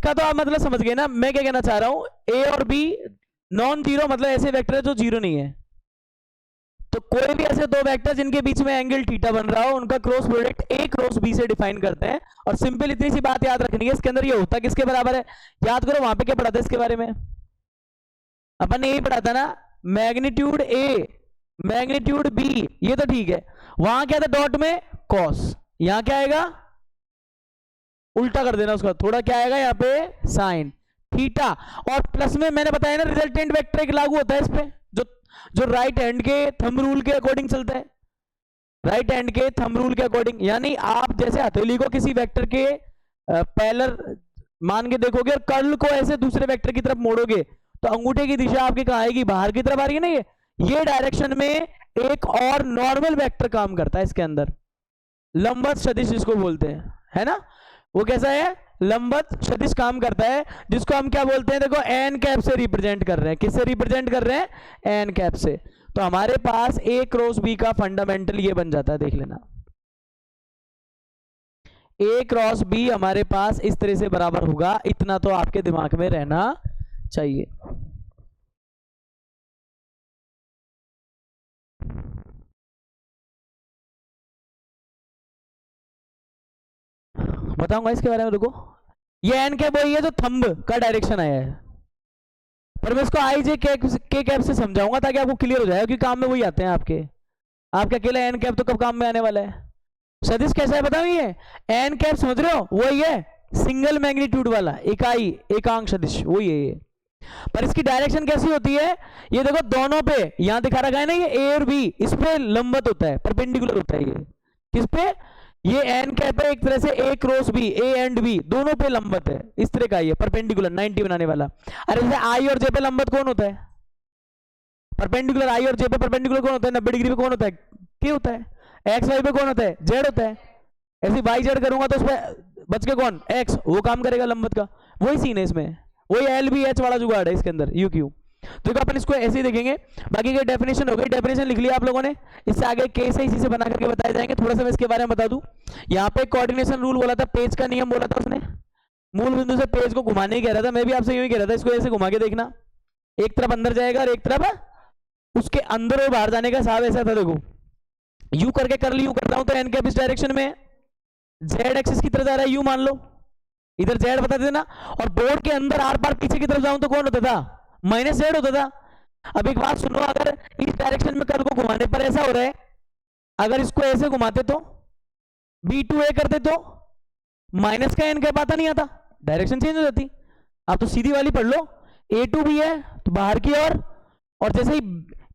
इसका तो आप मतलब समझ गए ना मैं क्या कहना चाह रहा हूं। ए और बी नॉन जीरो मतलब ऐसे वेक्टर है जो जीरो नहीं है। तो कोई भी ऐसे दो वेक्टर जिनके बीच में एंगल थीटा बन रहा हो उनका cross product A cross B से डिफाइन करते हैं। और सिंपल इतनी सी बात याद रखनी है, इसके अंदर ये होता किसके बराबर है, याद करो वहां पे क्या पढ़ा था इसके बारे में, अपन ने यही पढ़ा था ना, मैग्नीट्यूड ए मैग्नीट्यूड बी, ये तो ठीक है। वहां क्या था डॉट में कॉस, यहां क्या आएगा उल्टा कर देना उसका, थोड़ा क्या आएगा यहाँ पे साइन थीटा। और प्लस में मैंने बताया ना रिजल्टेंट वेक्टर एक लागू होता है इस पे, जो जो राइट हैंड के थंब रूल के अकॉर्डिंग चलता है, राइट हैंड के थंब रूल के अकॉर्डिंग। यानी आप जैसे हथेली को किसी वेक्टर के पैरेलल मान के देखोगे और कर्ल को ऐसे दूसरे वेक्टर की तरफ मोड़ोगे तो अंगूठे की दिशा आपकी कहां आएगी, बाहर की तरफ आ रही है ना, ये डायरेक्शन में एक और नॉर्मल वेक्टर काम करता है इसके अंदर, लंबवत सदिश जिसको बोलते हैं, है ना। वो कैसा है, लंबवत सदिश काम करता है, जिसको हम क्या बोलते हैं, देखो एन कैप से रिप्रेजेंट कर रहे हैं, किससे रिप्रेजेंट कर रहे हैं, एन कैप से। तो हमारे पास ए क्रॉस बी का फंडामेंटल ये बन जाता है, देख लेना ए क्रॉस बी हमारे पास इस तरह से बराबर होगा, इतना तो आपके दिमाग में रहना चाहिए। बताऊंगा इसके बारे में, रुको। ये एन कैप वही है जो थंब का डायरेक्शन आया है, पर मैं इसको आई जे के कैप से समझाऊंगा ताकि आपको क्लियर हो जाए, क्योंकि काम में वही आते हैं आपके अकेला एन कैप तो कब काम में आने वाला है। सदिश कैसा है बताओ, ये एन कैप समझ रहे हो, वही है सिंगल मैग्नीट्यूड वाला इकाई एकांक सदिश, वही है ये। पर इसकी डायरेक्शन कैसी होती है, ये देखो दोनों पे यहां दिखा रखा है ना, ये ए और बी इस पे लंबवत होता है, परपेंडिकुलर होता है। ये किस पे, ये एन कैप है एक तरह से A cross B, A and B दोनों पे लंबवत है, इस तरह का ये परपेंडिकुलर 90 बनाने वाला। अरे जैसे आई और जे पे लंबवत कौन होता है, परपेंडिकुलर आई और जे पे परपेंडिकुलर कौन होता है, 90 डिग्री पे कौन होता है, के होता है। एक्स वाई पे कौन होता है, जेड होता है। ऐसे वाई जेड करूंगा तो उसमें बच के कौन, एक्स, वो काम करेगा लंबवत का, वही सीन है इसमें, वही एल बी एच वाला जुगाड़ है इसके अंदर, यू क्यू। तो अपन इसको ऐसे ही देखेंगे। बाकी की डेफिनेशन हो गई, डेफिनेशन लिख लिया आप लोगों ने, इससे आगे केस है इसी से बना करके बताए जाएंगे। थोड़ा सा मैं इसके बारे में बता दूं, यहाँ पे कोऑर्डिनेशन रूल बोला था, पेज का नियम बोला था उसने, मूल बिंदु से पेज को घुमाने ही कह रहा था, मैं भी आपसे यूं ही कह रहा था, इसको ऐसे घुमा के देखना, एक तरफ अंदर जाएगा और एक तरफ उसके अंदर और बाहर जाने का हिसाब ऐसा था। देखो यू करके कर ली, यू कर रहा हूं तो एन कैप इस डायरेक्शन में, जेड एक्सिस की तरफ जा रहा है, यू मान लो इधर जेड बता देना, और बोर्ड के अंदर आर पार पीछे की तरफ जाऊं तो कौन होता था, माइनस जेड होता था। अब एक बात सुनो, अगर इस डायरेक्शन में कर्ल को घुमाने पर ऐसा हो रहा है, अगर इसको ऐसे घुमाते तो B2A करते तो माइनस का एन कैप आता नहीं आता, डायरेक्शन चेंज हो जाती। आप तो सीधी वाली पढ़ लो, A2B है तो बाहर की ओर, और जैसे ही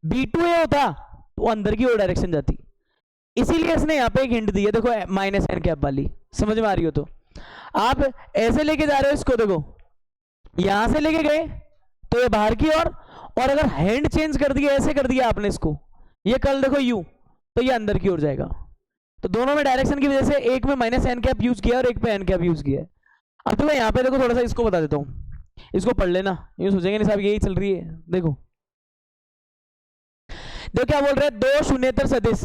B2A होता तो अंदर की ओर डायरेक्शन जाती। इसीलिए इसने यहाँ पे एक हिंट दी है, देखो माइनस एन कैप वाली, समझ में आ रही हो तो। आप ऐसे लेके जा रहे हो इसको, देखो यहां से लेके गए तो ये बाहर की ओर, और अगर हैंड चेंज कर दिया, ऐसे कर दिया आपने इसको, ये कर्ल देखो यू, तो ये अंदर की ओर जाएगा। तो दोनों में डायरेक्शन की वजह से एक में माइनस एन कैप यूज किया और एक पे एन कैप यूज किया। अब तो मैं यहाँ पे देखो थोड़ा सा इसको बता देता हूँ, इसको पढ़ लेना, यूं सोचेंगे नहीं साहब यही चल रही है। देखो देखो क्या बोल रहे हैं, दो शून्येतर सदिश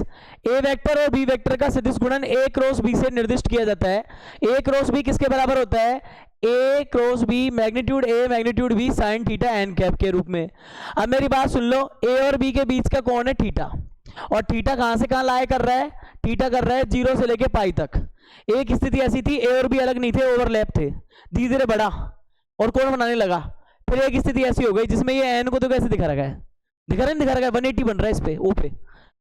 ए वेक्टर और बी वेक्टर का सदिश गुणन ए क्रॉस बी से निर्दिष्ट किया जाता है। ए क्रॉस बी किसके बराबर होता है, A cross B magnitude A magnitude B sine theta N cap के रूप में। अब मेरी बात सुन लो, ए और बी के बीच का कौन है, थीटा, और थीटा कहां से कहां लाया कर रहा है, थीटा कर रहा है 0 से लेके पाई तक। एक स्थिति ऐसी थी ए और बी अलग नहीं थे, ओवरलैप थे, धीरे धीरे बढ़ा और कौन बनाने लगा। फिर एक स्थिति ऐसी हो गई जिसमें ये एन को तो कैसे दिखा रखा है, दिखा रहा है 180 बन रहा है इस पे, ओ पे।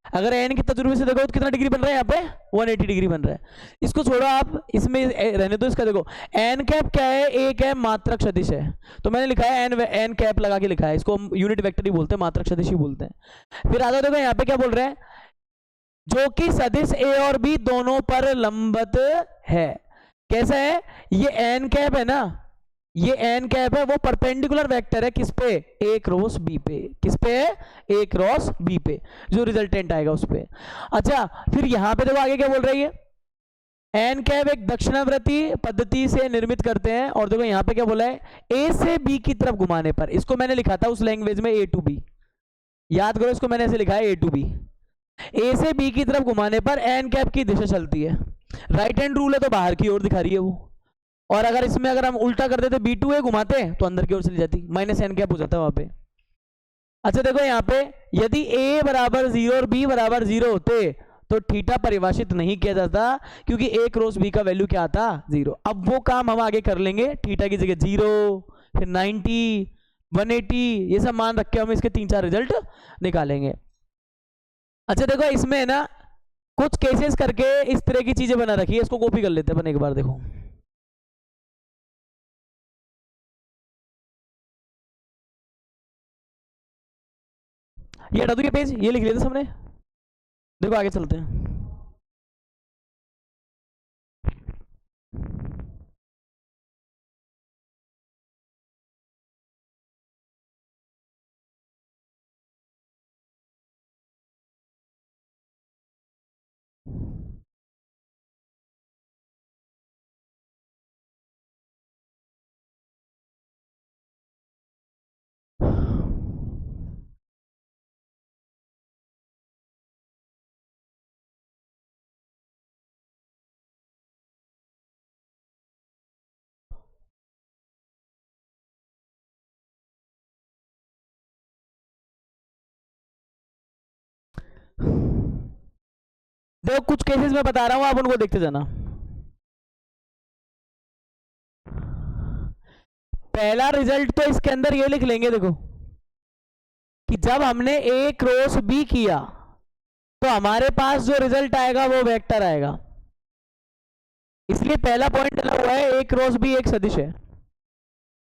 अगर एन के तजुर्बे से देखो तो कितना डिग्री बन रहा है, यहाँ पे 180 डिग्री बन रहा है। इसको छोड़ो आप, इसमें रहने दो इसका। देखो एन कैप क्या है, एक है मात्रक सदिश है, तो मैंने लिखा है एन कैप लगा के लिखा है, इसको हम यूनिट वेक्टर ही बोलते हैं, मात्रक सदिश ही बोलते हैं। फिर आगे देखो यहाँ पे क्या बोल रहे हैं, जो कि सदिश ए और बी दोनों पर लंबवत है। कैसा है, ये एन कैप है ना, ये एन कैप है, वो परपेंडिकुलर वेक्टर है किस पे, ए क्रॉस बी पे, किस पे है, ए क्रॉस बी पे, जो रिजल्टेंट आएगा उस पे। अच्छा फिर यहां पे देखो आगे क्या बोल रही है, एन कैप एक दक्षिणावर्ती पद्धति से निर्मित करते हैं, और देखो यहां पे क्या बोला है, ए से बी की तरफ घुमाने पर, इसको मैंने लिखा था उस लैंग्वेज में ए टू बी, याद करो इसको मैंने ऐसे लिखा है ए टू बी, ए से बी की तरफ घुमाने पर एन कैप की दिशा चलती है, राइट हैंड रूल है तो बाहर की ओर दिखा रही है वो, और अगर इसमें अगर हम उल्टा कर देते B2A घुमाते तो अंदर की ओर चली जाती, माइनस एन कैप हो जाता है वहां पे। अच्छा देखो यहाँ पे यदि A बराबर 0 और B बराबर 0 होते तो थीटा परिभाषित नहीं किया जाता, क्योंकि A क्रॉस B का वैल्यू क्या आता 0। अब वो काम हम आगे कर लेंगे, थीटा की जगह 0, फिर 90, 180, ये सब मान रख के हम इसके 3-4 रिजल्ट निकालेंगे। अच्छा देखो इसमें है ना कुछ केसेस करके इस तरह की चीजें बना रखी है, इसको कॉपी कर लेते हैं अपन एक बार। देखो ये हटा दो ये पेज, ये लिख लेते सामने। देखो आगे चलते हैं। देखो कुछ केसेस मैं बता रहा हूं, आप उनको देखते जाना। पहला रिजल्ट तो इसके अंदर ये लिख लेंगे, देखो कि जब हमने A क्रॉस B किया तो हमारे पास जो रिजल्ट आएगा वो वेक्टर आएगा। इसलिए पहला पॉइंट डला हुआ है A क्रॉस B एक सदिश है,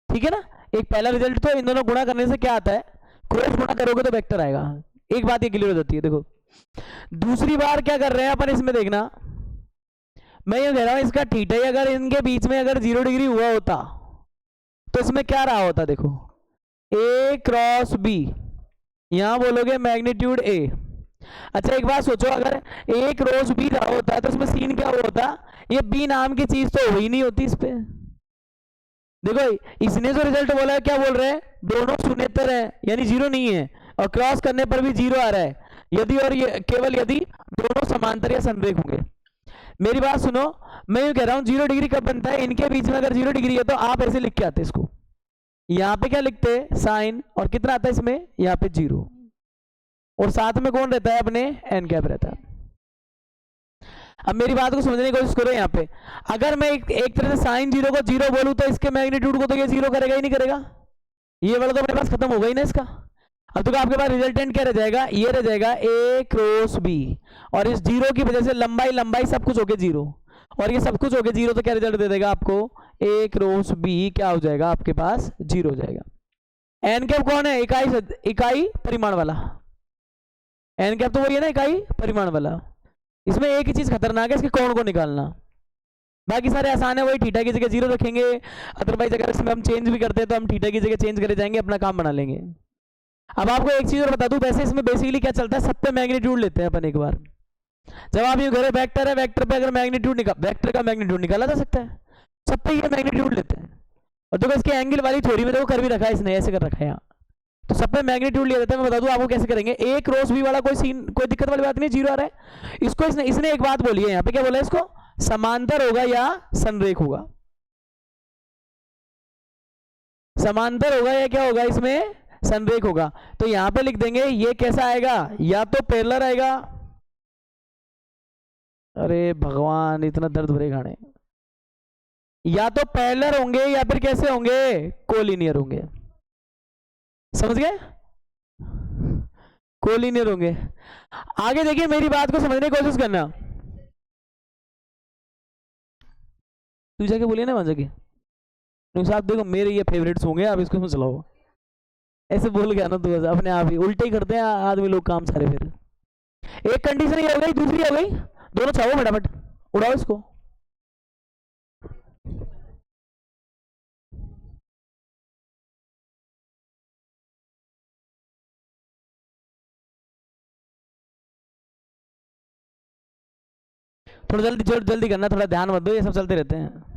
ठीक है ना। एक पहला रिजल्ट तो इन दोनों गुणा करने से क्या आता है, क्रॉस गुणा करोगे तो वेक्टर आएगा। एक बात ये क्लियर हो जाती है। देखो दूसरी बार क्या कर रहे हैं अपन इसमें, देखना मैं ये कह रहा हूं इसका थीटा ही अगर इनके बीच में अगर 0 डिग्री हुआ होता तो इसमें क्या रहा होता, देखो A क्रॉस B, यहां बोलोगे मैग्नीट्यूड A। अच्छा एक बात सोचो, अगर A क्रॉस B रहा होता तो इसमें सीन क्या हुआ होता, ये B नाम की चीज तो हुई नहीं होती इस पे। देखो इसने जो रिजल्ट बोला है क्या बोल रहे हैं, दोनों शून्येतर है यानी 0 नहीं है, और क्रॉस करने पर भी 0 आ रहा है यदि और ये केवल यदि दोनों समांतर या संरेख होंगे। मेरी बात सुनो, मैं ये कह रहा हूं 0 डिग्री कब बनता है, इनके बीच में अगर 0 डिग्री है तो आप ऐसे लिख के आते इसको, यहाँ पे क्या लिखते हैं साइन, और कितना आता है इसमें यहाँ पे 0, और साथ में कौन रहता है अपने एन कैप रहता है। अब मेरी बात को समझने की कोशिश करो, यहाँ पे अगर मैं एक तरह से साइन 0 को 0 बोलूं तो इसके मैग्नीट्यूड को तो ये 0 करेगा ही नहीं करेगा, ये वाला तो अपने पास खत्म होगा ही ना इसका। अब तो आपके पास रिजल्टेंट क्या रह जाएगा, ये रह जाएगा A क्रॉस B, और इस 0 की वजह से लंबाई सब कुछ हो गया 0, और ये सब कुछ हो गया 0, तो क्या रिजल्ट दे देगा आपको, A क्रॉस B क्या हो जाएगा आपके पास 0 हो जाएगा। एन कैप कौन है, इकाई परिमाण वाला, एन कैप तो वही है ना इकाई परिमाण वाला। इसमें एक ही चीज खतरनाक है, इसके कोण को निकालना, बाकी सारे आसान है, वही थीटा की जगह 0 रखेंगे। अदरवाइज अगर इसमें हम चेंज भी करते हैं तो हम थीटा की जगह चेंज करे जाएंगे, अपना काम बना लेंगे। अब आपको एक चीज और बता दूं, वैसे इसमें बेसिकली क्या चलता है, सब पे मैग्नीट्यूड लेते हैं अपन एक बार। जब आप ये कह रहे वेक्टर है, वेक्टर पे अगर मैग्नीट्यूड वेक्टर का मैग्नीट्यूड निकाला जा सकता है, सब पे ये मैग्नीट्यूड लेते हैं। और देखो इसके एंगल वाली थ्योरी में देखो कर भी रखा है इसने, ऐसे कर रखा है यहाँ, तो सब पे मैग्नीट्यूड ले लेते हैं। मैं बता दूं आपको कैसे करेंगे, A क्रॉस B वाला कोई सीन, कोई दिक्कत वाली बात नहीं, 0 आ रहा है इसको। इसने एक बात बोली है यहाँ पे, क्या बोला है इसको, समांतर होगा या संरेख होगा, समांतर होगा या क्या होगा इसमें संरेख होगा। तो यहां पे लिख देंगे ये कैसा आएगा, या तो पैरेलल आएगा, अरे भगवान इतना दर्द भरे गाने, या तो पैरेलल होंगे या फिर कैसे होंगे कोलिनियर होंगे, समझ गए, कोलिनियर होंगे। आगे देखिए मेरी बात को समझने की कोशिश करना, तू जाके बोलिए ना वहां जाके साहब देखो मेरे ये फेवरेट्स होंगे, आप इसको चलाओ, ऐसे बोल गया ना तू अपने आप ही उल्टे ही करते हैं आदमी लोग काम सारे। फिर एक कंडीशन ये हो गई, दूसरी हो गई, दोनों छाओ फटाफट उड़ाओ इसको। थोड़ा जल्दी करना, थोड़ा ध्यान मत दो, ये सब चलते रहते हैं।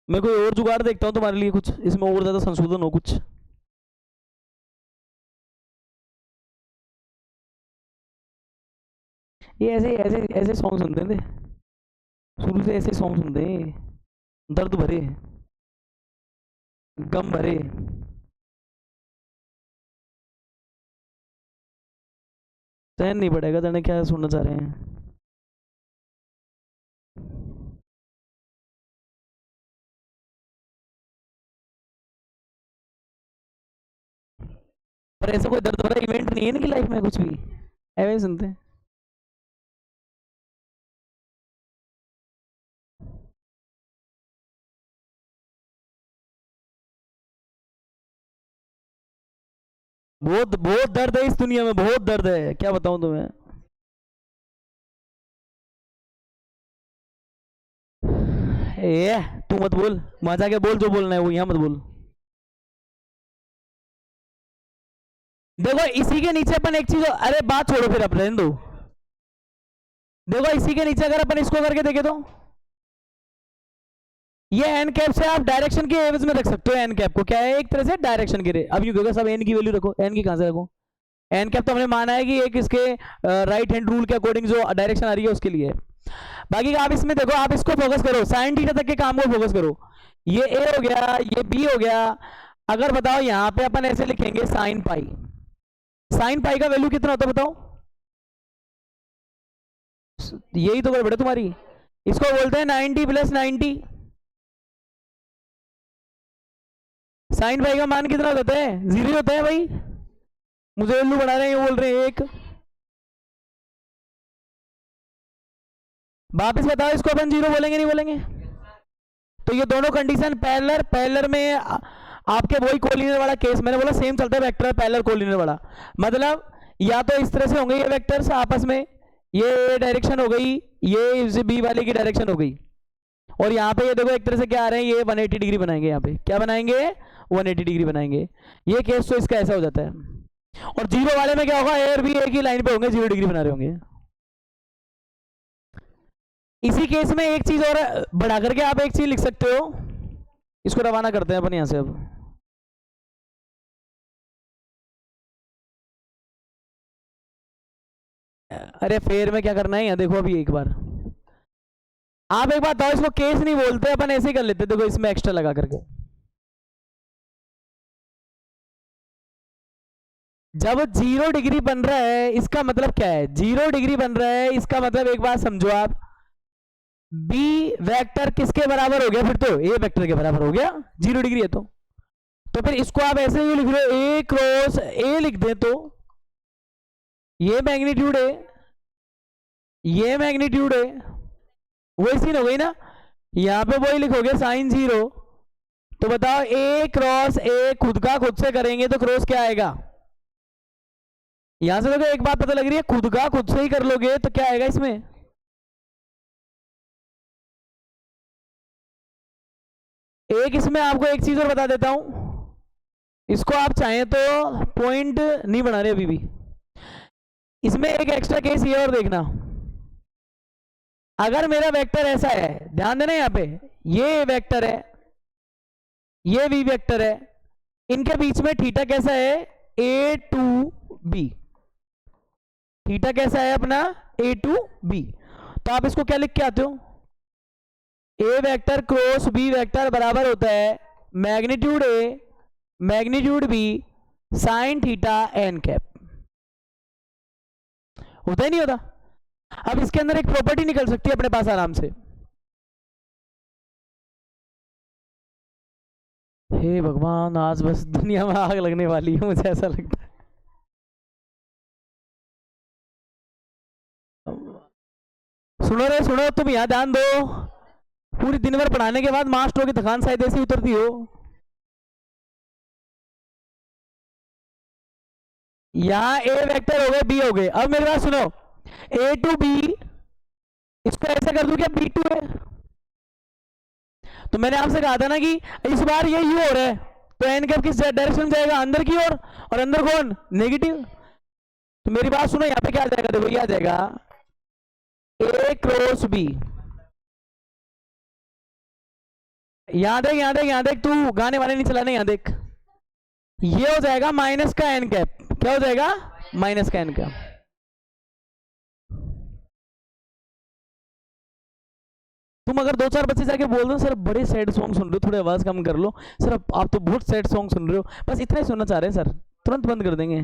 मैं कोई और जुगाड़ देखता हूँ तुम्हारे लिए, कुछ इसमें और ज्यादा संशोधन हो कुछ। ये ऐसे ऐसे ऐसे सॉन्ग सुनते थे शुरू से, ऐसे सॉन्ग सुनते हैं, दर्द भरे, गम भरे। सहन नहीं पड़ेगा, तेने क्या सुनना चाह रहे हैं? पर ऐसा कोई दर्द भरा इवेंट नहीं है ना कि लाइफ में कुछ भी ऐसे ही सुनते हैं। बहुत बहुत दर्द है इस दुनिया में, बहुत दर्द है, क्या बताऊं तुम्हें। ए तू मत बोल, वहां जाके बोल जो बोलना है, वो यहाँ मत बोल। देखो इसी के नीचे अपन एक चीज, अरे बात छोड़ो फिर, अब रहने दो। देखो इसी के नीचे अगर अपन इसको करके देखे तो ये एन कैप से आप डायरेक्शन के एवज में रख सकते हो। एन कैप को क्या है, एक तरह से डायरेक्शन के रे। अब यूं कहोगे सब एन की वैल्यू रखो, एन की कहां से रखो? एन कैप तो हमने माना है कि एक इसके राइट हैंड रूल के अकॉर्डिंग जो डायरेक्शन आ रही है उसके लिए। बाकी आप इसमें देखो, आप इसको फोकस करो, साइन थीटा तक के काम को फोकस करो। ये ए हो गया, ये बी हो गया। अगर बताओ यहां पे अपन ऐसे लिखेंगे साइन पाई, साइन पाई का वैल्यू कितना होता है बताओ? यही तो गड़बड़ है तुम्हारी। इसको बोलते हैं 90 प्लस 90। साइन पाई का मान कितना होता है? 0 होता है भाई। मुझे वैल्यू बढ़ा रहे हैं, ये बोल रहे हैं 1। वापिस बताओ, इसको अपन 0 बोलेंगे नहीं बोलेंगे? तो ये दोनों कंडीशन पैरेलल, पैरेलल में आपके वही कोलिनियर वाला केस मैंने बोला सेम चलता है, वेक्टर पैरेलल कोलिनियर वाला। मतलब या तो इस तरह से होंगे ये वेक्टर्स आपस में, ये डायरेक्शन हो गई, ये बी वाले की डायरेक्शन हो गई, और यहाँ पे ये देखो एक तरह से क्या आ रहे हैं, ये 180 डिग्री बनाएंगे। यहाँ पे क्या बनाएंगे? 180 डिग्री बनाएंगे। ये केस तो इसका ऐसा हो जाता है। और 0 वाले में क्या होगा, ए और बी एक ही लाइन पे होंगे, 0 डिग्री बना रहे होंगे। इसी केस में एक चीज और बढ़ा करके आप एक चीज लिख सकते हो। इसको रवाना करते हैं अपन यहां से अब। अरे फेर में क्या करना है यहाँ देखो, अभी एक बार आप एक बात बताओ, इसको केस नहीं बोलते, अपन ऐसे ही कर लेते। देखो इसमें एक्स्ट्रा लगा करके, जब 0 डिग्री बन रहा है इसका मतलब क्या है? 0 डिग्री बन रहा है इसका मतलब एक बात समझो आप, बी वेक्टर किसके बराबर हो गया? फिर तो ए वेक्टर के बराबर हो गया, 0 डिग्री है तो फिर इसको आप ऐसे ही लिख रहे हो, ए क्रॉस ए लिख दें तो ये मैग्नीट्यूड है, ये मैग्नीट्यूड है, वही सीन हो गई ना। यहां पे वही लिखोगे साइन 0। तो बताओ ए क्रॉस ए खुद का खुद से करेंगे तो क्रॉस क्या आएगा? यहां से देखो एक बात पता लग रही है, खुद का खुद से ही कर लोगे तो क्या आएगा इसमें? एक इसमें आपको एक चीज और बता देता हूं, इसको आप चाहें तो पॉइंट नहीं बना रहे अभी भी, इसमें एक एक्स्ट्रा केस ये और देखना। अगर मेरा वेक्टर ऐसा है, ध्यान देना यहां पे, ये वेक्टर है, ये भी वेक्टर है, इनके बीच में थीटा कैसा है? ए टू बी। थीटा कैसा है अपना? A to B. तो आप इसको क्या लिख के आते हो? A vector cross B vector बराबर होता है magnitude A magnitude B sine theta N cap. होता ही नहीं होता? अब इसके अंदर एक प्रॉपर्टी निकल सकती है अपने पास आराम से। हे भगवान, आज बस दुनिया में आग लगने वाली है, मुझे ऐसा लगता है। सुनो रे सुनो, तुम यहाँ ध्यान दो। पूरी दिन भर पढ़ाने के बाद मास्टरों की थकान शायद ऐसी उतरती हो। यहाँ ए वेक्टर हो गए, बी हो गए। अब मेरी बात सुनो, ए टू बी, इसको ऐसे कर दूं क्या बी टू है? तो मैंने आपसे कहा था ना कि इस बार ये यू हो रहा है, तो एन कैप किस डायरेक्शन में जाएगा? अंदर की ओर। और अंदर कौन? नेगेटिव। तो मेरी बात सुनो, यहाँ पे क्या आ जाएगा? देखो ये आ जाएगा ए क्रॉस बी। यहाँ देख यहाँ देख यहाँ देख, तू गाने वाले नहीं चलाने, यहाँ देख, ये हो जाएगा माइनस का एन कैप। क्या हो जाएगा? माइनस का एन कैप। तुम अगर दो चार बच्चे जाके बोल दो सर बड़े सैड सॉन्ग सुन रहे हो, थोड़ी आवाज कम कर लो सर, आप तो बहुत सैड सॉन्ग सुन रहे हो, बस इतना ही सुनना चाह रहे हैं सर, तुरंत बंद कर देंगे।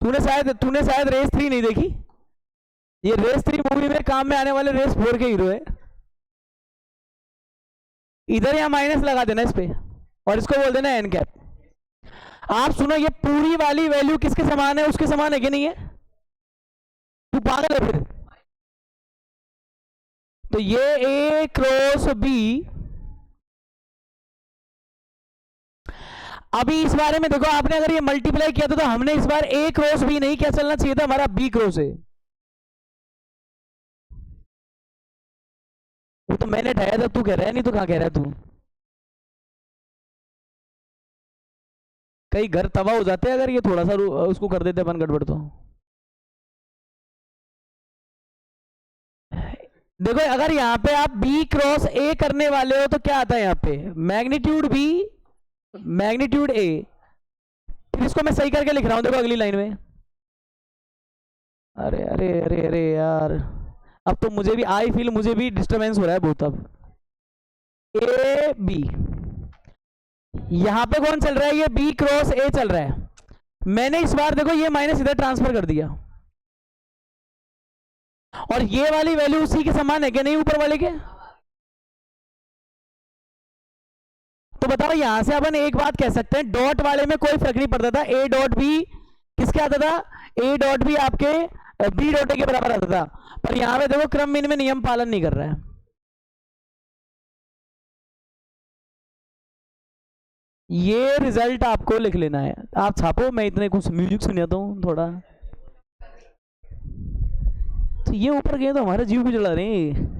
तूने शायद रेस 3 नहीं देखी। ये रेस 3 मूवी में काम में आने वाले रेस 4 के हीरो है। इधर यहाँ माइनस लगा देना इस पे और इसको बोल देना एन कैप। आप सुनो, ये पूरी वाली वैल्यू किसके समान है, उसके समान है कि नहीं है? तू पागल है फिर? तो ये ए क्रॉस बी, अभी इस बारे में देखो, आपने अगर ये मल्टीप्लाई किया था तो हमने इस बार ए क्रॉस बी नहीं क्या चलना चाहिए था, हमारा बी क्रॉस है। वो तो मैंने ढाया था, तू कह रहा है, नहीं तो कहां कह रहा है तू? कई घर तबाह हो जाते हैं अगर ये थोड़ा सा उसको कर देते अपन गड़बड़ तो। देखो अगर यहाँ पे आप बी क्रॉस ए करने वाले हो तो क्या आता है यहाँ पे, मैग्नीट्यूड बी मैग्नीट्यूड ए। फिर इसको मैं सही करके लिख रहा हूं, देखो अगली लाइन में। अरे अरे अरे अरे यार, अब तो मुझे भी आई फील, मुझे भी डिस्टरबेंस हो रहा है बहुत। अब ए बी, यहां पे कौन चल रहा है, ये बी क्रॉस ए चल रहा है। मैंने इस बार देखो ये माइनस इधर ट्रांसफर कर दिया, और ये वाली वैल्यू उसी के समान है क्या नहीं, ऊपर वाले के? तो बताओ, यहां से अपन एक बात कह सकते हैं, डॉट वाले में कोई फर्क नहीं पड़ता था, ए डॉट बी किसके आता था, ए डॉट बी आपके बी डॉट ए के बराबर आता था। पर यहां पे देखो क्रम में नियम पालन नहीं कर रहा है। ये रिजल्ट आपको लिख लेना है, आप छापो, मैं इतने कुछ म्यूजिक सुनाता हूँ थोड़ा। तो ये ऊपर गए तो हमारा जीव भी जला रहे हैं।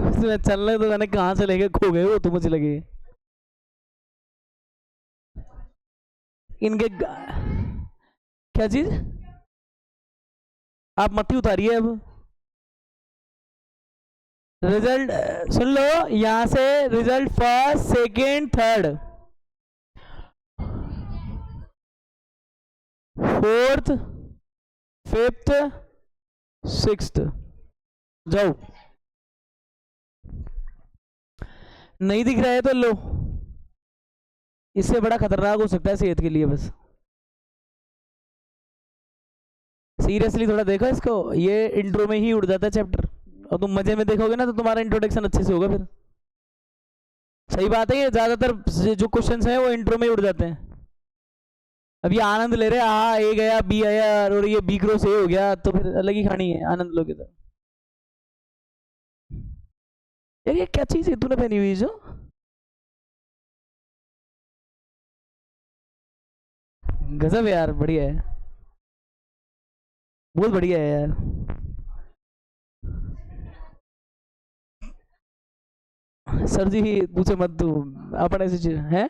उसमें चलने तो मैंने कहाँ से लेके खो गए वो तो मुझे लगे इनके क्या चीज। आप मत ही उतारिए अब। रिजल्ट सुन लो, यहां से result first second third fourth fifth sixth, जाओ। नहीं दिख रहा है तो लो, इससे बड़ा खतरनाक हो सकता है सेहत के लिए। बस सीरियसली थोड़ा देखो इसको, ये इंट्रो में ही उड़ जाता है चैप्टर, और तुम मजे में देखोगे ना तो तुम्हारा इंट्रोडक्शन अच्छे से होगा फिर। सही बात है, ये ज्यादातर जो क्वेश्चंस हैं वो इंट्रो में ही उड़ जाते हैं। अब ये आनंद ले रहे, आ ए गया बी आया और ये बी क्रॉस ए हो गया, तो फिर अलग ही खानी है आनंद लोगे तो। यार ये क्या चीज है तूने पहनी हुई जो, गजब है यार, बढ़िया है, बहुत बढ़िया है यार। सर जी पूछे मत तू, अपन ऐसी चीज है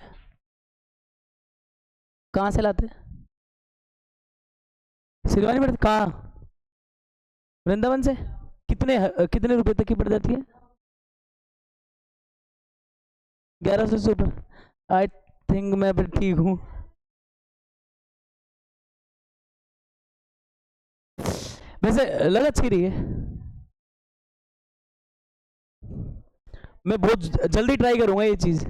कहाँ से लाते? सिलवानी पड़ती कहाँ? वृंदावन से? कितने रुपए तक की पड़ जाती है? 1100 से ऊपर? आई थिंक मैं फिर ठीक हूँ। वैसे लग अच्छी रही है, मैं बहुत जल्दी ट्राई करूंगा ये चीज।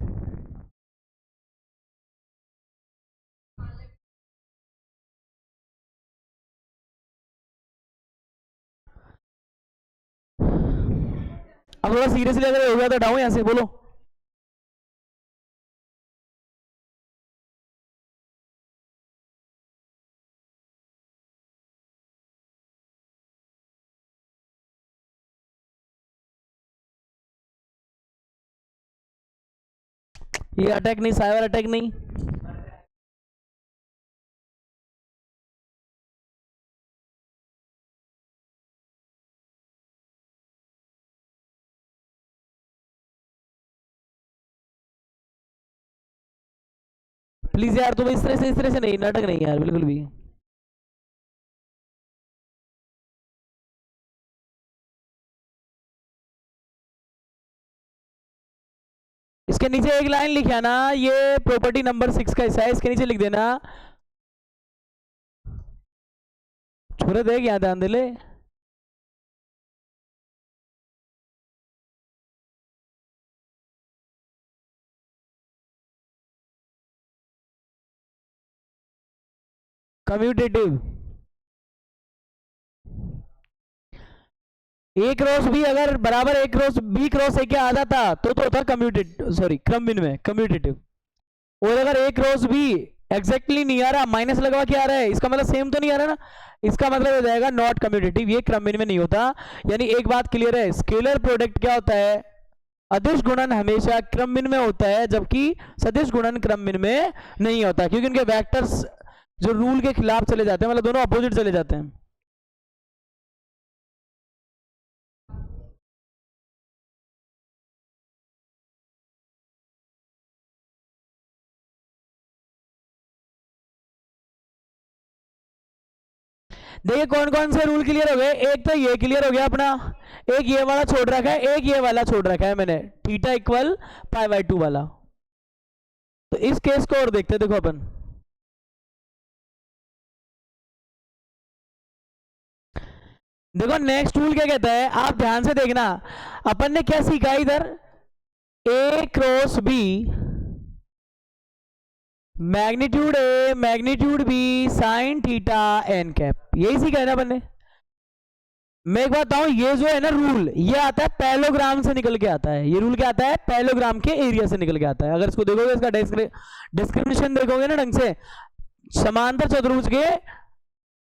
अब थोड़ा सीरियसली अगर हो गया तो हटाऊं यहाँ से, बोलो। ये अटैक नहीं, साइबर अटैक नहीं। प्लीज यार तुम इस तरह से नहीं, नाटक नहीं यार बिल्कुल भी। इसके नीचे एक लाइन लिखा ना, ये प्रॉपर्टी नंबर 6 का हिस्सा है, इसके नीचे लिख देना। छोरे देख यहाँ ध्यान दे ले। कम्यूटेटिव ए क्रॉस बी अगर बराबर ए क्रॉस बी क्रॉस ए के आ जाता तो होता कम्यूटेटिव, सॉरी क्रम में कम्यूटेटिव। और अगर ए क्रॉस बी एग्जैक्टली नहीं आ रहा, माइनस लगा के आ रहा है, इसका मतलब सेम तो नहीं आ रहा ना, इसका मतलब हो जाएगा नॉट कम्यूटेटिव, ये क्रम में नहीं होता। यानी एक बात क्लियर है, स्केलर प्रोडक्ट क्या होता है, अदिश गुणन हमेशा क्रम में होता है, जबकि सदिश गुणन क्रम में नहीं होता, क्योंकि उनके वेक्टर्स जो रूल के खिलाफ चले जाते हैं, मतलब दोनों अपोजिट चले जाते हैं। देखिए कौन कौन से रूल क्लियर हो गए, एक तो ये क्लियर हो गया अपना, एक ये वाला छोड़ रखा है, एक ये वाला छोड़ रखा है मैंने, थीटा इक्वल पाई बाई 2 वाला। तो इस केस को और देखते हैं, देखो अपन देखो नेक्स्ट रूल क्या कहता है, आप ध्यान से देखना। अपन ने क्या सीखा इधर, A cross B magnitude A magnitude B sine theta N cap, यही सीखा है ना अपन ने। मैं एक बात बताऊं, ये जो है ना रूल, ये आता है पैलोग्राम से निकल के आता है, ये रूल क्या आता है, पैलोग्राम के एरिया से निकल के आता है। अगर इसको देखोगे, इसका डिस्क्रिप्शन देखोगे ना ढंग से, समांतर चतुर्भुज के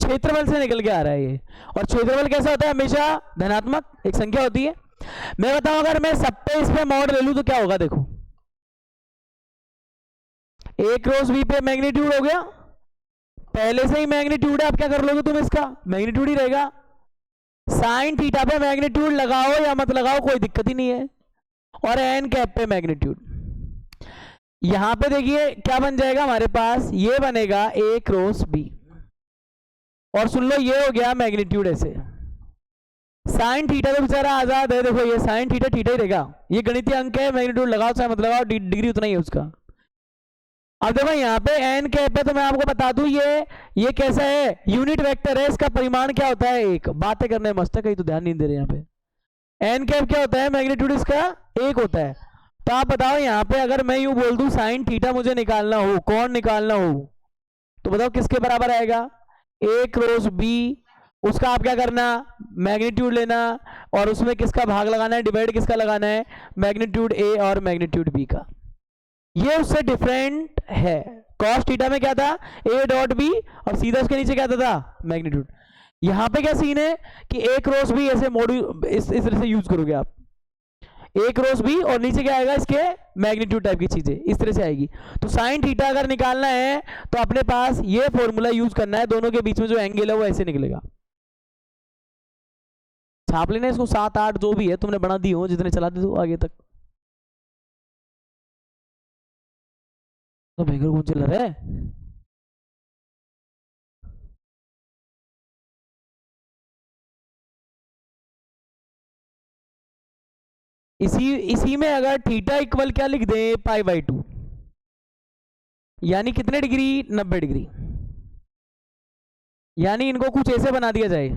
क्षेत्रफल से निकल के आ रहा है ये। और क्षेत्रफल कैसा होता है, हमेशा धनात्मक एक संख्या होती है। मैं बताऊं, अगर मैं सब पे इस पे मॉड ले लूं तो क्या होगा, देखो ए क्रॉस बी पे मैग्नीट्यूड हो गया, पहले से ही मैग्नीट्यूड है, अब क्या कर लोगे तुम, इसका मैग्नीट्यूड ही रहेगा। साइन थीटा पे मैग्नीट्यूड लगाओ या मत लगाओ कोई दिक्कत ही नहीं है, और एन कैप पे मैग्नीट्यूड। यहां पे देखिए क्या बन जाएगा हमारे पास, ये बनेगा ए क्रॉस बी, और सुन लो ये हो गया मैग्नीट्यूड ऐसे। साइन थीटा तो बेचारा आजाद है, देखो ये साइन थीटा थीटा ही रहेगा, ये गणितीय अंक है, मैग्नीट्यूड लगाओ चाहे मत लगाओ, डिग्री उतना ही है उसका। अब देखो यहाँ पे एन कैप है, तो मैं आपको बता दूं ये कैसा है, यूनिट वेक्टर है, इसका परिमाण क्या होता है, एक। बातें करने मस्त है, कहीं तो ध्यान नहीं दे रहे यहाँ पे। एन कैप क्या होता है, मैग्नीट्यूड इसका एक होता है। तो आप बताओ यहाँ पे अगर मैं यूं बोल दूं साइन थीटा मुझे निकालना हो, कौन निकालना हो, तो बताओ किसके बराबर आएगा, ए क्रॉस बी, उसका आप क्या करना, मैग्नीट्यूड लेना, और उसमें किसका भाग लगाना है, डिवाइड किसका लगाना है, मैग्नीट्यूड ए और मैग्नीट्यूड बी का। ये उससे डिफरेंट है। कॉस थीटा में क्या था, ए डॉट बी, और सीधा उसके नीचे क्या था, मैग्नीट्यूड। यहां पे क्या सीन है कि ए क्रॉस बी ऐसे मॉड्यूल इस तरह से यूज करोगे आप, ए क्रॉस बी, और नीचे क्या आएगा इसके, मैग्नीट्यूड टाइप की चीजें इस तरह से आएगी। तो साइन थीटा अगर निकालना है तो अपने पास ये फॉर्मूला यूज करना है, दोनों के बीच में जो एंगल है वो ऐसे निकलेगा। छाप लेना इसको, 7 8 जो भी है तुमने बना दी हो, जितने चला दे दो आगे तक। तो भैया कौन चिल्ला रहा है, इसी में अगर थीटा इक्वल क्या लिख दे, पाई बाई 2, यानी कितने डिग्री, 90 डिग्री। यानी इनको कुछ ऐसे बना दिया जाए,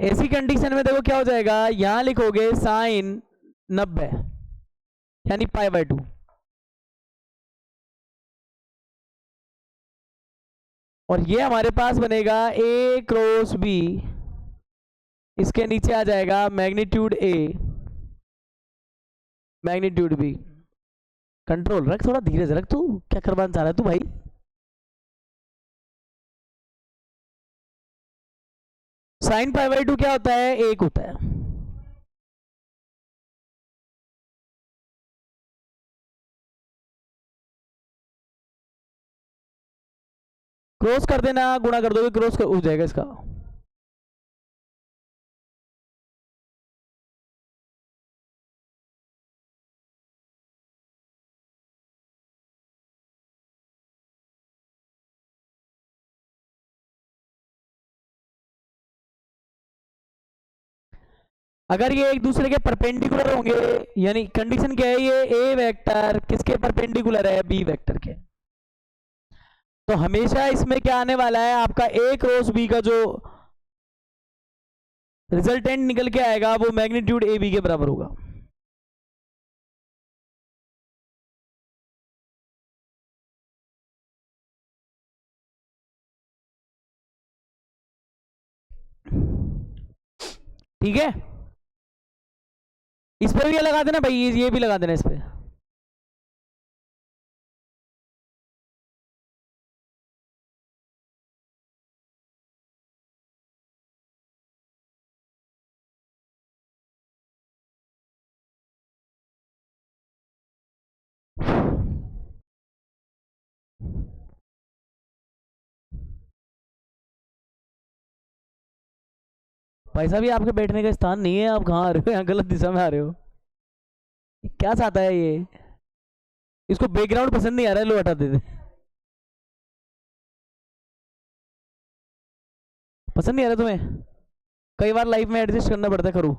ऐसी कंडीशन में देखो क्या हो जाएगा, यहां लिखोगे साइन 90 यानी पाई बाई 2, और ये हमारे पास बनेगा ए क्रॉस बी, इसके नीचे आ जाएगा magnitude A magnitude B. Control रख, थोड़ा धीरे से रख, तू क्या करवाना चाह रहा है तू भाई। साइन पाई बाई 2 क्या होता है? 1 होता है। क्रॉस कर देना, गुणा कर दोगे क्रॉस हो जाएगा इसका। अगर ये एक दूसरे के परपेंडिकुलर होंगे, यानी कंडीशन क्या है, ये ए वेक्टर किसके परपेंडिकुलर है? बी वेक्टर के। तो हमेशा इसमें क्या आने वाला है? आपका ए क्रॉस बी का जो रिजल्टेंट निकल के आएगा वो मैग्नीट्यूड ए बी के बराबर होगा। ठीक है, इस पर भी ये लगा देना भाई, ये भी लगा देना इस पर। भाई साहब, ये आपके बैठने का स्थान नहीं है, आप कहाँ आ रहे हो? यहाँ गलत दिशा में आ रहे हो। क्या चाहता है ये? इसको बैकग्राउंड पसंद नहीं आ रहा है, लो हटा देते। पसंद नहीं आ रहा तुम्हें? कई बार लाइफ में एडजस्ट करना पड़ता है, करूँ।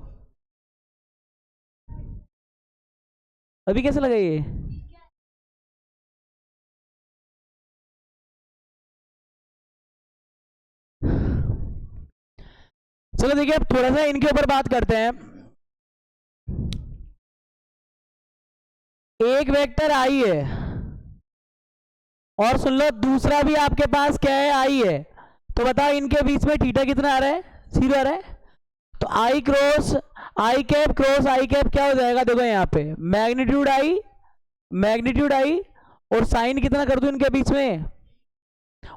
अभी कैसे लगा ये? चलो देखिए, अब थोड़ा सा इनके ऊपर बात करते हैं। एक वेक्टर आई है और सुन लो दूसरा भी आपके पास क्या है? आई है। तो बताओ इनके बीच में थीटा कितना आ रहा है? 0 आ रहा है। तो आई क्रॉस आई कैप क्रॉस आई कैप क्या हो जाएगा? देखो यहाँ पे मैग्नीट्यूड आई और साइन कितना कर दूं इनके बीच में?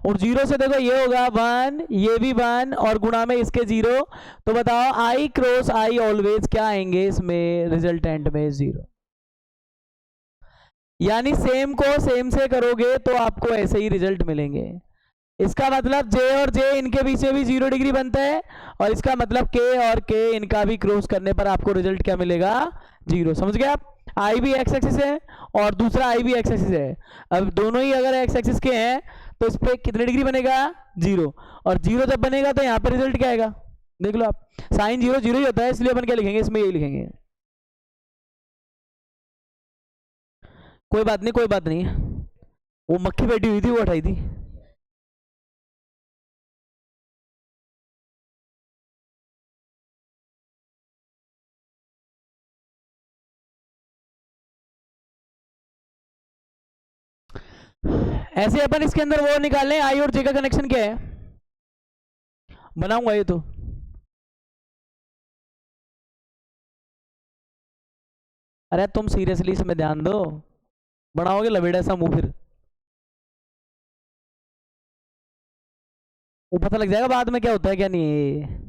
और 0 से देखो ये होगा 1, ये भी 1 और गुणा में इसके 0। तो बताओ आई क्रॉस आई ऑलवेज क्या आएंगे इसमें? रिजल्टेंट में 0। यानी सेम को सेम से करोगे तो आपको ऐसे ही रिजल्ट मिलेंगे। इसका मतलब जे और जे इनके बीच में भी 0 डिग्री बनता है, और इसका मतलब के और के इनका भी क्रॉस करने पर आपको रिजल्ट क्या मिलेगा? 0। समझ गए आप? आई भी एक्स एक्सिस है और दूसरा आई भी एक्स एक्सिस है। अब दोनों ही अगर एक्स एक्सिस के हैं तो इस पर कितने डिग्री बनेगा? 0। और 0 जब बनेगा तो यहाँ पे रिजल्ट क्या आएगा? देख लो आप, साइन 0 0 ही होता है, इसलिए अपन क्या लिखेंगे इसमें? यही लिखेंगे। कोई बात नहीं, कोई बात नहीं, वो मक्खी बैठी हुई थी, वो हटाई थी। ऐसे अपन इसके अंदर वो निकालें, आई और जे का कनेक्शन क्या है? बनाऊंगा ये तो। अरे तुम सीरियसली इसमें ध्यान दो, बनाओगे लवेड़ा सा मुंह फिर वो पता लग जाएगा बाद में क्या होता है क्या नहीं है।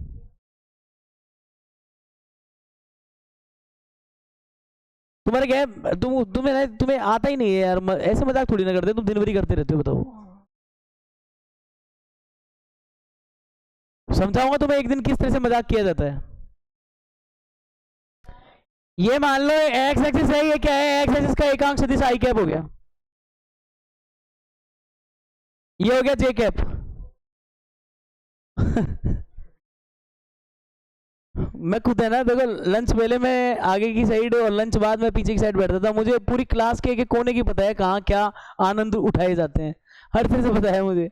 तुम्हारे क्या है, तुम्हें आता ही नहीं है यार, ऐसे मजाक थोड़ी ना करते, तुम दिन भर ही करते रहते हो। बताओ, समझाऊंगा तुम्हें एक दिन किस तरह से मजाक किया जाता है। ये मान लो एक्स एक्सिस है, ये क्या है? एक्स एक्सिस का एकांक सदिश आई कैप हो गया, ये हो गया जे कैप। मैं खुद है ना, देखो लंच पहले मैं आगे की साइड और लंच बाद में पीछे की साइड बैठता था। मुझे पूरी क्लास के कोने की पता है कहाँ क्या आनंद उठाए जाते हैं, हर तरह से पता है मुझे।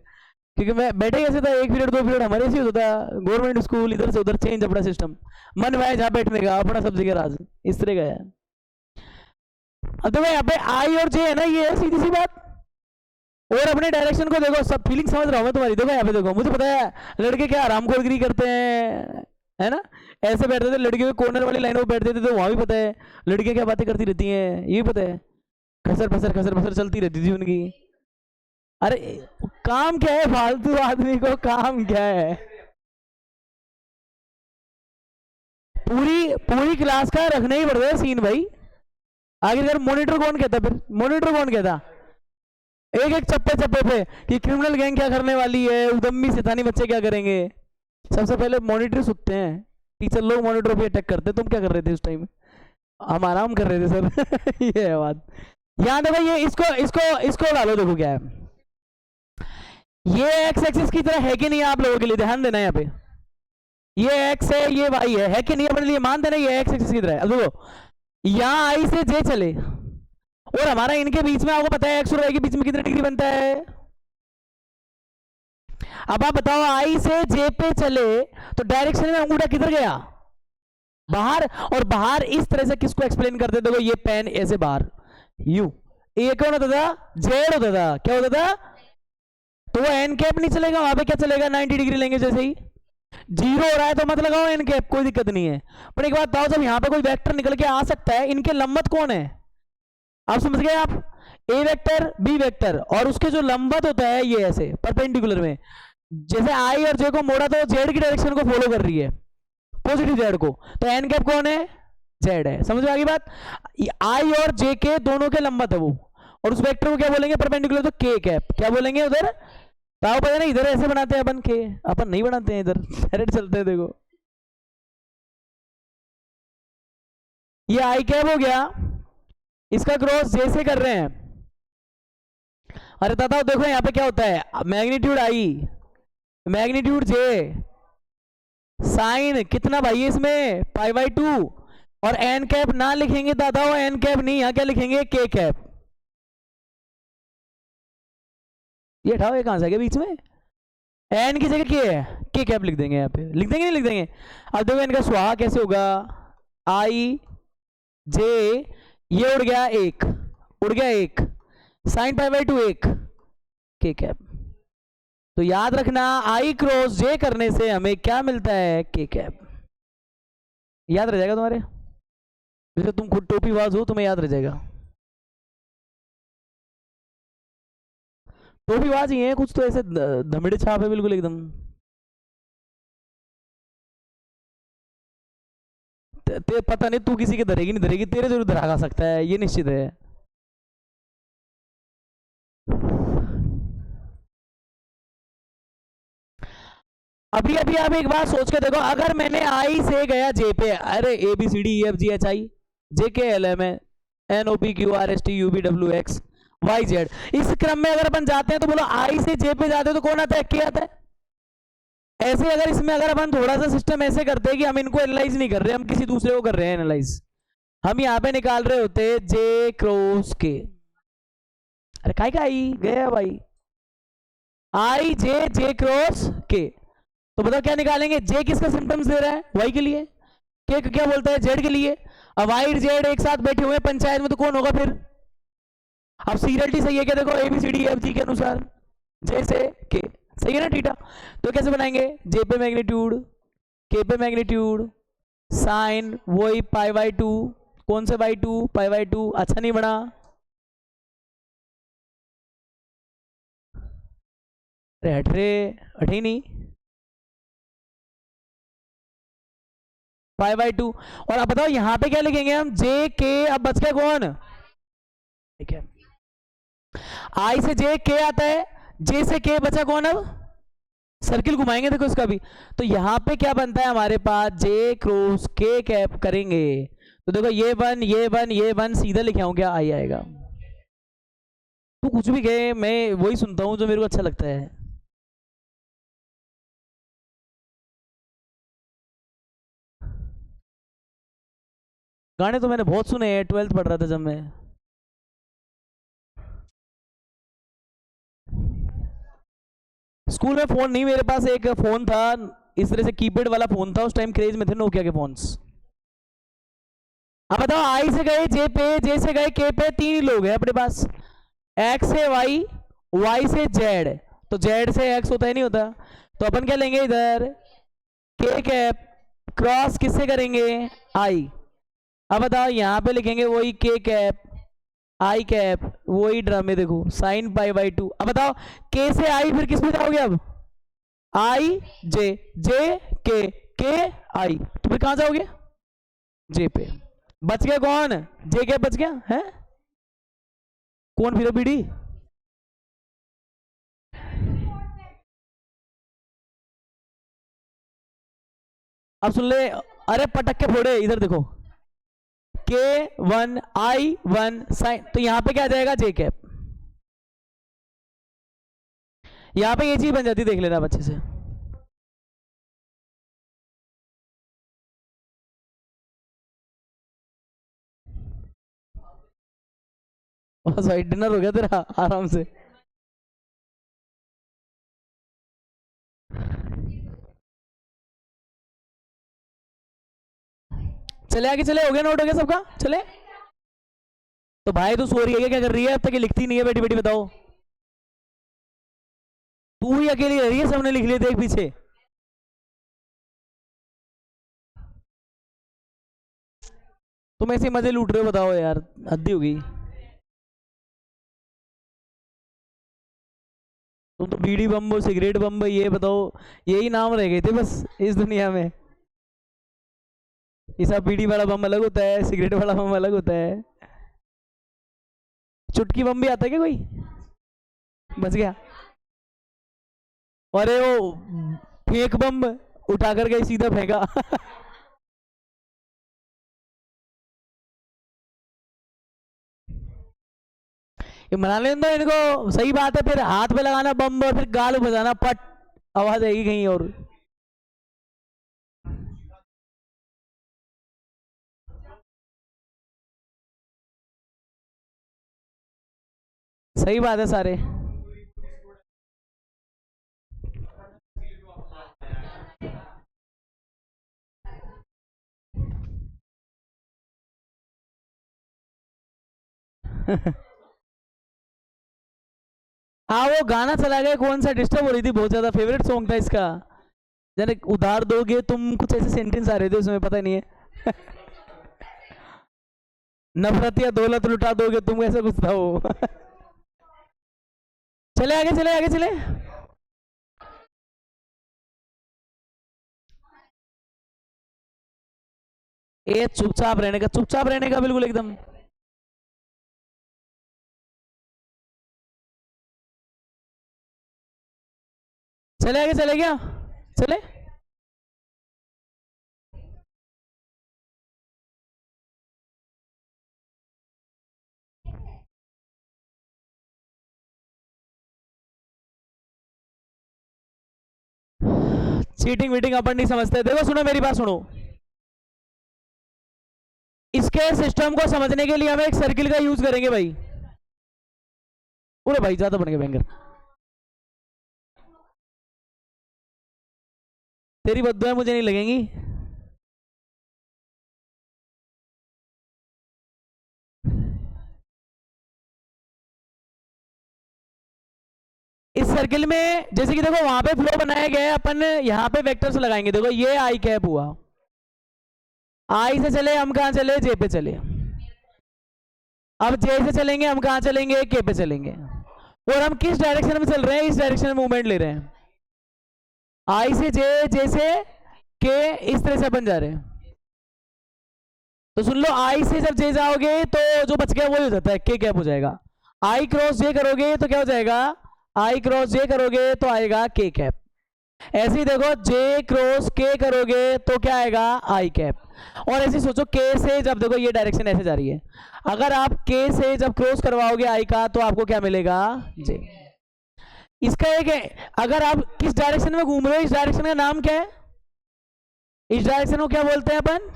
क्योंकि मैं बैठे कैसे था, 1 पीरियड 2 पीरियड हमारे से होता था। गवर्नमेंट स्कूल, इधर से उधर चेंज अपना सिस्टम, मन में जहाँ बैठने का अपना सब जगह राज, इस तरह का है। अब देखो यहाँ पे आई और जे है ना, ये है सीधी सी बात। और अपने डायरेक्शन को देखो, सब फीलिंग समझ रहा हूँ मैं तुम्हारी। देखो यहाँ पे देखो, मुझे पता है लड़के क्या आराम खोरगिरी करते हैं, है ना? ऐसे बैठते थे लड़कियों के कॉर्नर वाली लाइन में बैठते थे, तो वहां भी पता है लड़कियां क्या बातें करती रहती हैं, ये भी पता है। खसर फसर चलती रहती थी उनकी। अरे काम क्या है फालतू आदमी को, काम क्या है? पूरी पूरी क्लास का रखना ही पड़ता है सीन भाई। आखिरकार मॉनिटर कौन कहता, फिर मॉनिटर कौन कहता एक एक चप्पे चप्पे पे कि क्रिमिनल गैंग क्या करने वाली है, उदम्मी शैतानी बच्चे क्या करेंगे। सबसे पहले मॉनिटर सुनते हैं, टीचर लोग मॉनिटर पे अटैक करते। तुम क्या कर रहे थे उस टाइम? हम आराम कर रहे थे सर। ये है बात। याद है भाई, ये इसको इसको इसको डालो, देखो क्या है ये एक्स एक्सिस की तरह है कि नहीं, आप लोगों के लिए ध्यान देना। यहाँ पे ये एक्स है, ये वाई है कि नहीं, अपने लिए मान देना ये एक्स एक्सिस की तरह है। अब देखो यहाँ आई से जे चले और हमारा इनके बीच में, आपको पता है एक्स और वाई के बीच में कितने डिग्री बनता है। अब आप बताओ आई से जे पे चले तो डायरेक्शन में अंगूठा किधर गया, बाहर। और बाहर इस तरह से किसको एक्सप्लेन करते, देखो ये पेन ऐसे बाहर यू, ये कौन होता था, जेड होता था। क्या होता था? तो वो एन कैप नहीं चलेगा, वहां पे क्या चलेगा, 90 डिग्री लेंगे। जैसे ही जीरो हो रहा है तो मत लगाओ एन कैप, कोई दिक्कत नहीं है। पर एक बात बताओ, जब यहां पे कोई वेक्टर निकल के आ सकता है, इनके लंबवत कौन है, आप समझ गए आप, ए वेक्टर बी वेक्टर, और उसके जो लंबवत होता है ये ऐसे परपेंडिकुलर में। जैसे आई और जे को मोड़ा तो जेड की डायरेक्शन को फॉलो कर रही है, पॉजिटिव जेड को, तो एन कैप कौन है, जेड है। समझ में आ गई बात? आई और जे के दोनों के लंबवत है वो, और उस वेक्टर को क्या बोलेंगे, परपेंडिकुलर, तो के कैप। क्या बोलेंगे उधर, ताऊ पता नहीं, इधर ऐसे बनाते हैं अपन के, अपन नहीं बनाते हैं इधर, डायरेक्ट चलते हैं। देखो ये आई कैप हो गया, इसका क्रॉस जे से कर रहे हैं। अरे दादा देखो यहाँ पे क्या होता है, magnitude i, magnitude j, sine कितना भाई इसमें, पाई बाई 2, और एन कैप ना लिखेंगे दादा, वो एन कैप नहीं, यहाँ क्या लिखेंगे, के कैप। ये हटाओ, ये कहां से आ गया बीच में, एन की जगह के है, के कैप लिख देंगे यहाँ पे, लिख देंगे नहीं लिख देंगे। अब देखो इनका स्वाहा कैसे होगा, आई जे, ये उड़ गया एक, उड़ गया एक, साइन पाई बाई 2 एक, के कैप। तो याद रखना आई क्रॉस जे करने से हमें क्या मिलता है, के कैप। याद रह जाएगा तुम्हारे, जैसे तुम खुद टोपीबाज हो, तुम्हें याद रह जाएगा। टोपीबाज ही है कुछ तो, ऐसे धमड़े छाप है बिल्कुल एकदम। ते पता नहीं तू किसी के धरेगी नहीं धरेगी, तेरे जरूर धरा खा सकता है, ये निश्चित है। अभी अभी आप एक बात सोच के देखो, अगर मैंने आई से गया जे पे, अरे A B C D E F G H I J K L M N O P Q R S T U V W X Y Z, इस क्रम में अगर अपन जाते हैं तो बोलो आई से जे पे जाते हैं तो कौन आता है, के आता है। ऐसे अगर इसमें अगर अपन थोड़ा सा सिस्टम ऐसे करते हैं कि हम इनको एनालाइज नहीं कर रहे, हम किसी दूसरे को कर रहे हैं एनालाइज, हम यहाँ पे निकाल रहे होते जे क्रॉस के, अरे काय का आई गया भाई, आई जे क्रॉस के, तो बताओ क्या निकालेंगे, जे किसका सिम्टम्स दे रहा है, वाई के लिए, के क्या बोलता है, जेड के लिए। अब वाई जेड एक साथ बैठे हुए पंचायत में तो कौन होगा फिर, अब सीरियलिटी सही है क्या, देखो A B C D F G के अनुसार जे से के, सही है ना थीटा। तो कैसे बनाएंगे, जे पे मैग्नीट्यूड, के पे मैग्नीट्यूड, साइन वही पाई बाई 2, कौन से बाई 2, पाई बाई 2। अच्छा नहीं बना, अरे हट रे, हटे नहीं, पाई बाई 2। और अब बताओ यहां पे क्या लिखेंगे हम, जे के, अब बच गया कौन, ठीक है, आई से जे के आता है, जे से के बचा कौन, अब सर्किल घुमाएंगे देखो इसका भी, तो यहां पे क्या बनता है हमारे पास, जे क्रॉस के कैप करेंगे, तो देखो ये वन ये वन ये वन, सीधा लिखे हूं क्या, आई आएगा। तो कुछ भी कहे, मैं वही सुनता हूं जो मेरे को अच्छा लगता है। गाने तो मैंने बहुत सुने हैं, 12th पढ़ रहा था जब मैं। स्कूल में फोन नहीं, मेरे पास एक फोन था इस तरह से, कीपैड वाला फोन था, उस टाइम क्रेज में थे नोकिया के फोन्स। अब बताओ आई से गए जे पे, जे से गए के पे, तीन ही लोग हैं अपने पास, एक्स से वाई, वाई से जेड, तो जेड से एक्स होता है नहीं होता, तो अपन क्या लेंगे इधर, के कैप क्रॉस किससे करेंगे, आई। अब बताओ यहां पे लिखेंगे वही के कैप आई कैप, वही ड्रामे देखो, साइन पाई बाई 2। अब बताओ के से आई फिर किस में जाओगे, अब आई जे, जे के आई, तो फिर कहां जाओगे, जे पे बच गया कौन? जे कैप बच गया है। कौन फिर बीडी? अब सुन ले। अरे पटक के फोड़े, इधर देखो K1I1 साइन, तो यहां पे क्या आ जाएगा? जे कैप। यहां पे ये चीज बन जाती, देख लेना अच्छे से। बस भाई डिनर हो गया तेरा आराम से। चले आगे चले, हो गया नोट हो गया सबका, चले। तो भाई तू सो रही है क्या कर रही है? अब तक ये लिखती नहीं है बेटी बेटी, बताओ। तू ही अकेली रह रही है, सबने लिख लिया देख पीछे। तुम ऐसे मजे लूट रहे हो, बताओ यार, हद्दी हो गई। तुम तो बीड़ी बम, सिगरेट बम, ये बताओ, यही नाम रह गए थे बस इस दुनिया में। ये सब बीड़ी वाला बम अलग होता है, सिगरेट वाला बम अलग होता है। चुटकी बम भी आता है क्या कोई? बच गया। अरे वो फेंक बम उठा कर गए, सीधा फेंका। ये मना लेने दो इनको, सही बात है। फिर हाथ पे लगाना बम और फिर गाल बजाना पट, आवाज आएगी कहीं और। सही बात है सारे। हाँ वो गाना चला गया, कौन सा? डिस्टर्ब हो रही थी बहुत ज्यादा, फेवरेट सॉन्ग था इसका। जरा उधार दोगे तुम, कुछ ऐसे सेंटेंस आ रहे थे उसमें, पता नहीं है। नफरत या दौलत लुटा दोगे तुम, ऐसा कुछ था वो। चले आगे चले आगे चले। ये चुपचाप रहने का, चुपचाप रहने का, बिल्कुल एकदम। चले आगे चले गया, चले। चीटिंग वीटिंग अपन नहीं समझते। देखो सुनो मेरी बात सुनो, इसके सिस्टम को समझने के लिए हम एक सर्किल का यूज करेंगे भाई। पूरे भाई ज्यादा बन गए बैंगर, तेरी बद्दुआएं मुझे नहीं लगेंगी। इस सर्किल में जैसे कि देखो वहां पे फ्लो बनाया गया है, अपन यहाँ पे वेक्टर्स लगाएंगे। देखो ये आई कैप हुआ, आई से चले हम कहां चले? जे पे चले। अब जे से चलेंगे हम कहां चलेंगे? के पे चलेंगे। और हम किस डायरेक्शन में चल रहे हैं? इस डायरेक्शन में मूवमेंट ले रहे हैं। आई से जे, जे से के, इस तरह से अपन जा रहे हैं। तो सुन लो, आई से जब जे जाओगे तो जो बच गया वो हो जाता है, के कैप हो जाएगा। आई क्रॉस जे करोगे तो क्या हो जाएगा? आई क्रॉस जे करोगे तो आएगा के कैप। ऐसे ही देखो, जे क्रॉस के करोगे तो क्या आएगा? आई कैप। और ऐसे सोचो, के से जब देखो ये डायरेक्शन ऐसे जा रही है, अगर आप के से जब क्रॉस करवाओगे आई का तो आपको क्या मिलेगा? जे। इसका एक है, अगर आप किस डायरेक्शन में घूम रहे हो, इस डायरेक्शन का नाम क्या है? इस डायरेक्शन को क्या बोलते हैं अपन?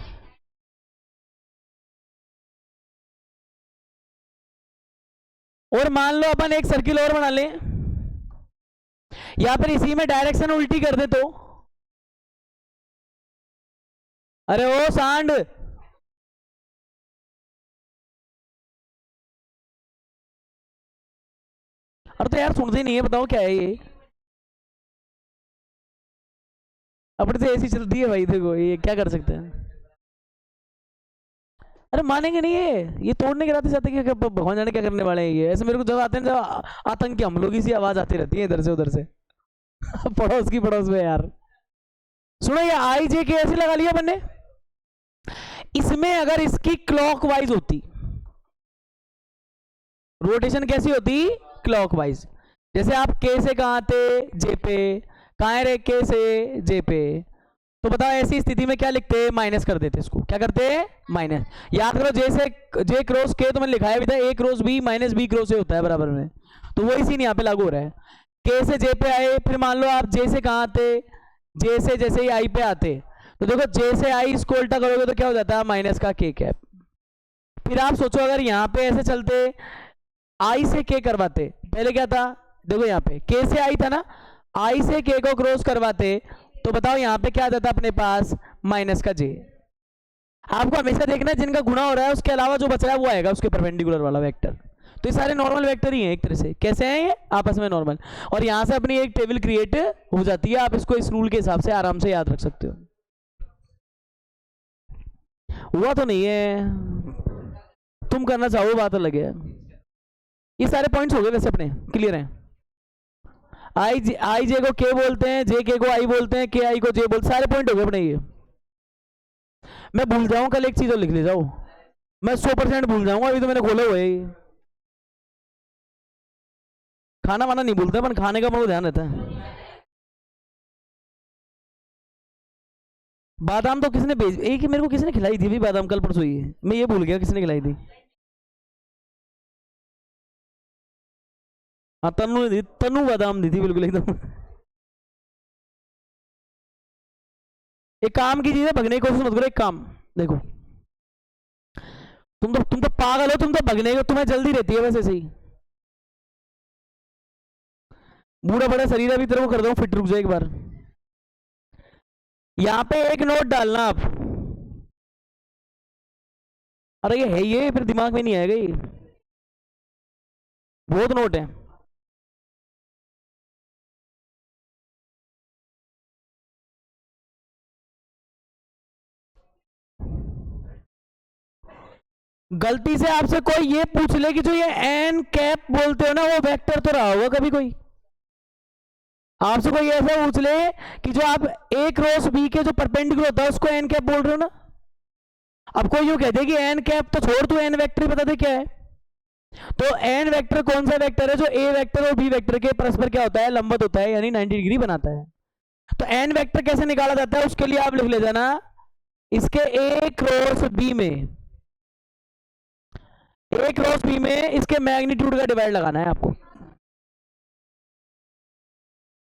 और मान लो अपन एक सर्किल और बना लें, या फिर इसी में डायरेक्शन उल्टी कर दे तो। अरे ओ सांड, अरे तो यार सुनते नहीं है, बताओ क्या है ये? अपने से ऐसी चलती है भाई, देखो ये क्या कर सकते हैं। अरे मानेंगे नहीं ये तोड़ने के रास्ते जाते कि भगवान जाने क्या करने वाले हैं ये। ऐसे मेरे को जब आते हैं, जब आतंकी हमलों की सी आवाज आती रहती है इधर से उधर से। पड़ोस की पड़ोस में यार। सुनो, ये आई जे के ऐसे लगा लिया बनने। इसमें अगर इसकी क्लॉकवाइज होती, रोटेशन कैसी होती, क्लॉकवाइज, जैसे आप के से कहां थे, जे पे, कहां रहे के से जे पे, तो बताओ ऐसी स्थिति में क्या लिखते, माइनस कर देते इसको, क्या करते, माइनस। याद करो जे से जे क्रॉस के तो मैंने लिखाया भी था, A cross B minus B cross A होता है बराबर में, तो वही सीन यहाँ पे लागू हो रहा है। के से जे पे आए, फिर मान लो आप जे से कहाँ आते, जे से जैसे ही आई पे आते, तो देखो जे से आई इसको उल्टा करोगे तो क्या हो जाता है, माइनस का के कैप। फिर आप सोचो अगर यहाँ पे ऐसे चलते, आई से के करवाते, पहले क्या था, देखो यहाँ पे के से आई था ना, आई से के को क्रॉस करवाते, तो बताओ यहाँ पे क्या आ जाता अपने पास, माइनस का जे। आपको हमेशा देखना है जिनका गुणा हो रहा है उसके अलावा जो बच रहा है वो आएगा उसके परपेंडिकुलर वाला वेक्टर। तो ये सारे नॉर्मल वेक्टर ही हैं एक तरह से, कैसे हैं ये, आपस में नॉर्मल। और यहाँ से अपनी एक टेबल क्रिएट हो जाती है, आप इसको इस रूल के हिसाब से आराम से याद रख सकते हो। हुआ तो नहीं है, तुम करना चाहो बात अलग है। ये सारे पॉइंट्स हो गए वैसे अपने, क्लियर हैं। आई जे को के बोलते हैं, जे के को आई बोलते हैं, के आई को जे बोलते हैं, सारे पॉइंट हो गए अपने ये। मैं भूल जाऊं कल एक चीज और लिख ले जाओ, मैं 100% भूल जाऊंगा, अभी तो मैंने खोला हुआ है। खाना वाना नहीं भूलता, पर खाने का मुझे ध्यान रहता है। बादाम तो किसने भेज, एक ही मेरे को किसने खिलाई थी भी बादाम, कल परसों ही, मैं ये भूल गया किसने खिलाई थी। हाँ तनु ने दी, तनु बादाम दी थी बिल्कुल एकदम। एक काम कीजिए, भगने की कोशिश मत करो, एक काम देखो, तुम तो पागल हो, तुम तो भगने को तुम्हें जल्दी रहती है वैसे सही। बूढ़ा बड़ा शरीर अभी तेरे को कर दो फिट, रुक जाए एक बार। यहाँ पे एक नोट डालना आप, अरे ये है ये, फिर दिमाग में नहीं आएगा ये, बहुत नोट है। गलती से आपसे कोई ये पूछ ले कि जो ये एन कैप बोलते हो ना वो वेक्टर तो रहा होगा कभी कोई, आपसे कोई ऐसा पूछ ले कि जो आप ए क्रॉस बी के जो परपेंडिकुलर होता है उसको एन कैप बोल रहे हो ना, अब कोई यूं कह दे कि एन कैप तो छोड़, तू एन वेक्टर बता दे क्या है। तो एन वेक्टर कौन सा वेक्टर है, जो ए वेक्टर और बी वेक्टर के परस्पर क्या होता है, लंबवत होता है, यानी 90 डिग्री बनाता है। तो एन वेक्टर कैसे निकाला जाता है, उसके लिए आप लिख ले जाना, इसके ए क्रॉस बी में, ए क्रॉस बी में इसके मैग्नीट्यूड का डिवाइड लगाना है आपको।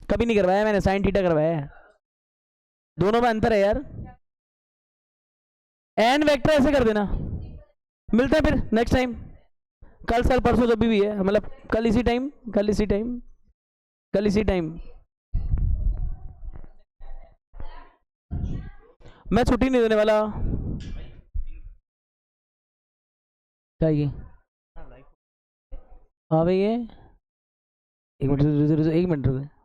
कभी नहीं करवाया मैंने, साइन थीटा करवाया है, दोनों में अंतर है यार। एन वेक्टर ऐसे कर देना। मिलते हैं फिर नेक्स्ट टाइम, कल साल परसों जब भी है, मतलब कल इसी टाइम, कल इसी टाइम, कल इसी टाइम। मैं छुट्टी नहीं देने वाला, चाहिए हाँ भाई ये, एक मिनट एक मिनट रुको।